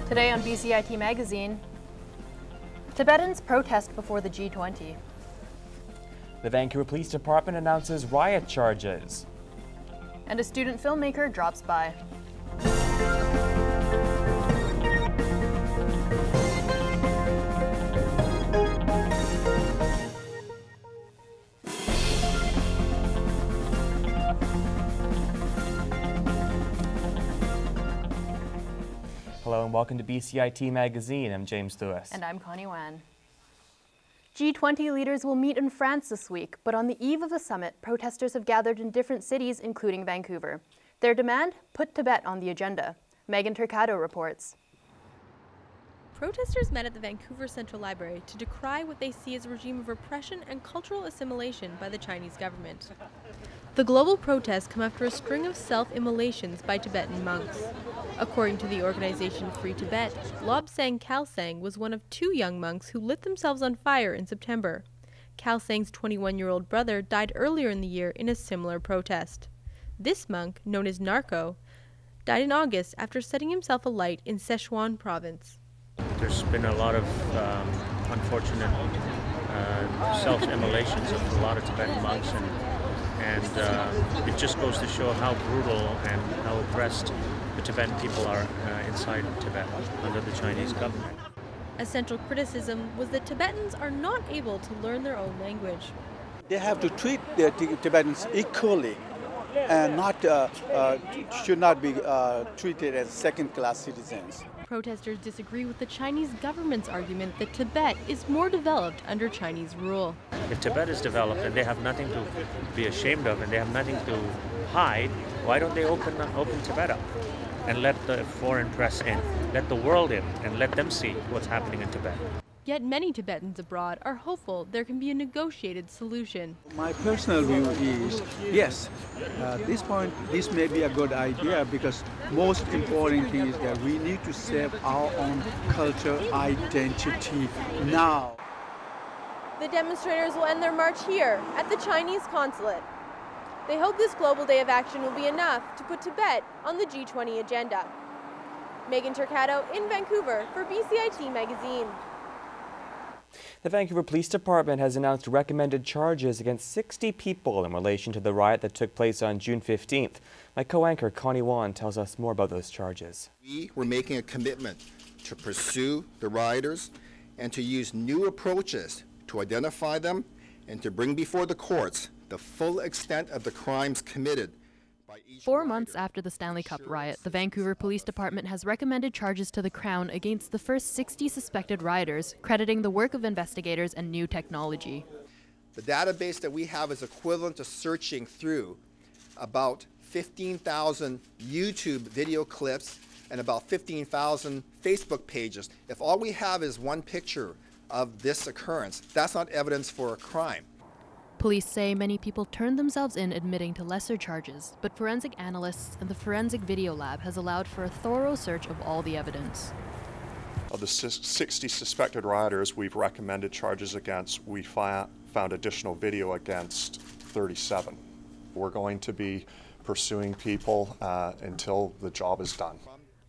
Today on BCIT magazine, Tibetans protest before the G20. The Vancouver Police Department announces riot charges. And a student filmmaker drops by. Hello and welcome to BCIT magazine. I'm James Lewis. And I'm Connie Wan. G20 leaders will meet in France this week, but on the eve of the summit, protesters have gathered in different cities, including Vancouver. Their demand? Put Tibet on the agenda. Megan Turcado reports. Protesters met at the Vancouver Central Library to decry what they see as a regime of repression and cultural assimilation by the Chinese government. The global protests come after a string of self-immolations by Tibetan monks. According to the organization Free Tibet, Lobsang Khalsang was one of two young monks who lit themselves on fire in September. Khalsang's 21-year-old brother died earlier in the year in a similar protest. This monk, known as Narko, died in August after setting himself alight in Sichuan province. There's been a lot of unfortunate self-immolations of a lot of Tibetan monks, and it just goes to show how brutal and how oppressed the Tibetan people are inside Tibet under the Chinese government. A central criticism was that Tibetans are not able to learn their own language. They have to treat the Tibetans equally and should not be treated as second-class citizens. Protesters disagree with the Chinese government's argument that Tibet is more developed under Chinese rule. If Tibet is developed and they have nothing to be ashamed of and they have nothing to hide, why don't they open Tibet up and let the foreign press in, let the world in, and let them see what's happening in Tibet? Yet many Tibetans abroad are hopeful there can be a negotiated solution. My personal view is, yes, at this point, this may be a good idea because most important thing is that we need to save our own culture identity now. The demonstrators will end their march here at the Chinese consulate. They hope this global day of action will be enough to put Tibet on the G20 agenda. Megan Turcado in Vancouver for BCIT magazine. The Vancouver Police Department has announced recommended charges against 60 people in relation to the riot that took place on June 15th. My co-anchor Connie Wan tells us more about those charges. We were making a commitment to pursue the rioters and to use new approaches to identify them and to bring before the courts the full extent of the crimes committed. 4 months after the Stanley Cup riot, the Vancouver Police Department has recommended charges to the Crown against the first 60 suspected rioters, crediting the work of investigators and new technology. The database that we have is equivalent to searching through about 15,000 YouTube video clips and about 15,000 Facebook pages. If all we have is one picture of this occurrence, that's not evidence for a crime. Police say many people turned themselves in admitting to lesser charges, but forensic analysts and the Forensic Video Lab has allowed for a thorough search of all the evidence. Of the 60 suspected rioters we've recommended charges against, we found additional video against 37. We're going to be pursuing people until the job is done.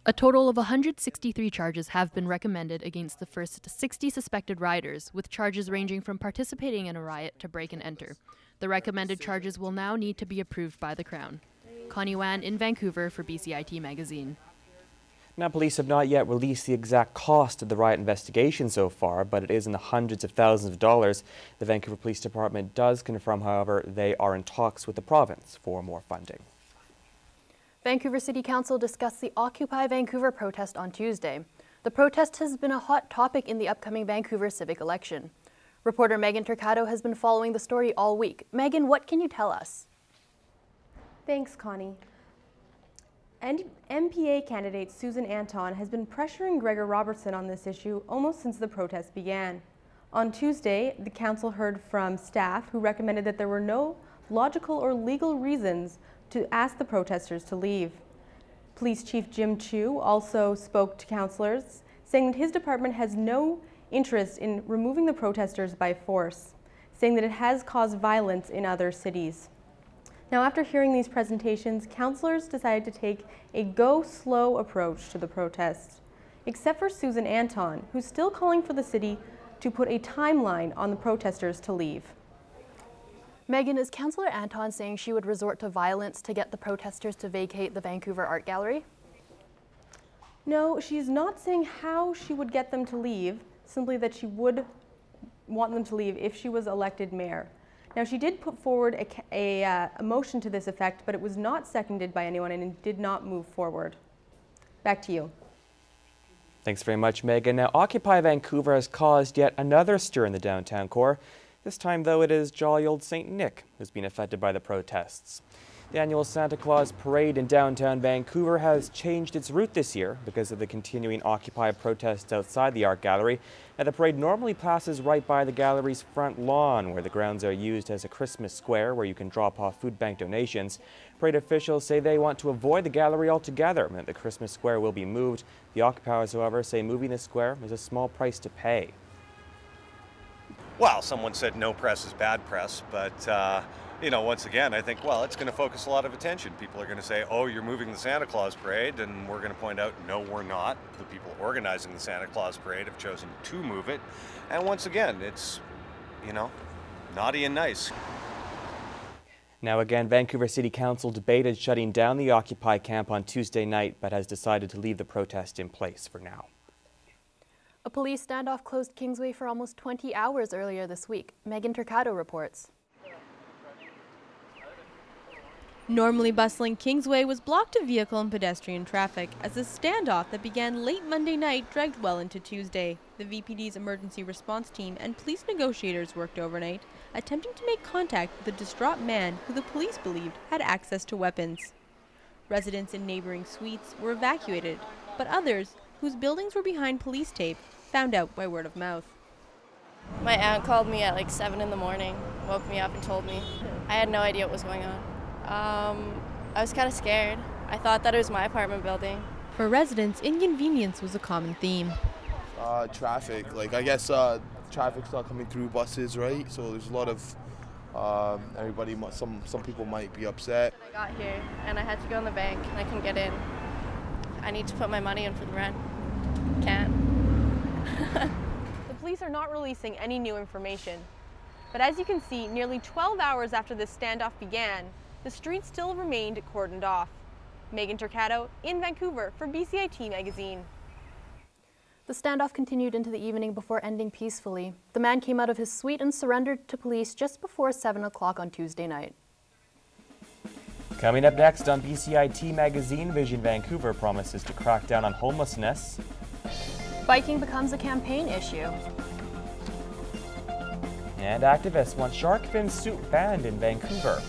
A total of 163 charges have been recommended against the first 60 suspected rioters, with charges ranging from participating in a riot to break and enter. The recommended charges will now need to be approved by the Crown. Connie Wan in Vancouver for BCIT magazine. Now, police have not yet released the exact cost of the riot investigation so far, but it is in the hundreds of thousands of dollars. The Vancouver Police Department does confirm, however, they are in talks with the province for more funding. Vancouver City Council discussed the Occupy Vancouver protest on Tuesday. The protest has been a hot topic in the upcoming Vancouver civic election. Reporter Megan Turcado has been following the story all week. Megan, what can you tell us? Thanks, Connie. MPA candidate Susan Anton has been pressuring Gregor Robertson on this issue almost since the protest began. On Tuesday, the council heard from staff who recommended that there were no logical or legal reasons to ask the protesters to leave. Police Chief Jim Chu also spoke to councillors, saying that his department has no interest in removing the protesters by force, saying that it has caused violence in other cities. Now, after hearing these presentations, councillors decided to take a go-slow approach to the protests. except for Susan Anton, who's still calling for the city to put a timeline on the protesters to leave. Megan, is Councillor Anton saying she would resort to violence to get the protesters to vacate the Vancouver Art Gallery? No, she's not saying how she would get them to leave, simply that she would want them to leave if she was elected mayor. Now, she did put forward a motion to this effect, but it was not seconded by anyone and it did not move forward. Back to you. Thanks very much, Megan. Now, Occupy Vancouver has caused yet another stir in the downtown core. This time, though, it is jolly old St. Nick who's been affected by the protests. The annual Santa Claus parade in downtown Vancouver has changed its route this year because of the continuing Occupy protests outside the art gallery. Now, the parade normally passes right by the gallery's front lawn, where the grounds are used as a Christmas square where you can drop off food bank donations. Parade officials say they want to avoid the gallery altogether and that the Christmas square will be moved. The occupiers, however, say moving the square is a small price to pay. Well, someone said no press is bad press, but you know, once again, I think, well, it's going to focus a lot of attention. People are going to say, oh, you're moving the Santa Claus parade, and we're going to point out, no, we're not. The people organizing the Santa Claus parade have chosen to move it. And once again, it's, you know, naughty and nice. Now again, Vancouver City Council debated shutting down the Occupy camp on Tuesday night, but has decided to leave the protest in place for now. A police standoff closed Kingsway for almost 20 hours earlier this week. Megan Turcato reports. Normally bustling Kingsway was blocked to vehicle and pedestrian traffic as a standoff that began late Monday night dragged well into Tuesday. The VPD's emergency response team and police negotiators worked overnight, attempting to make contact with a distraught man who the police believed had access to weapons. Residents in neighboring suites were evacuated, but others, whose buildings were behind police tape, found out by word of mouth. My aunt called me at like 7 in the morning, woke me up and told me. I had no idea what was going on. I was kind of scared. I thought that it was my apartment building. For residents, inconvenience was a common theme. Traffic, like I guess traffic's not coming through buses, right? So there's a lot of everybody. Some people might be upset. I got here and I had to go in the bank and I couldn't get in. I need to put my money in for the rent. Can't. The police are not releasing any new information. But as you can see, nearly 12 hours after this standoff began, the streets still remained cordoned off. Megan Turcato in Vancouver for BCIT Magazine. The standoff continued into the evening before ending peacefully. The man came out of his suite and surrendered to police just before 7 o'clock on Tuesday night. Coming up next on BCIT Magazine, Vision Vancouver promises to crack down on homelessness. Biking becomes a campaign issue. And activists want shark fin soup banned in Vancouver.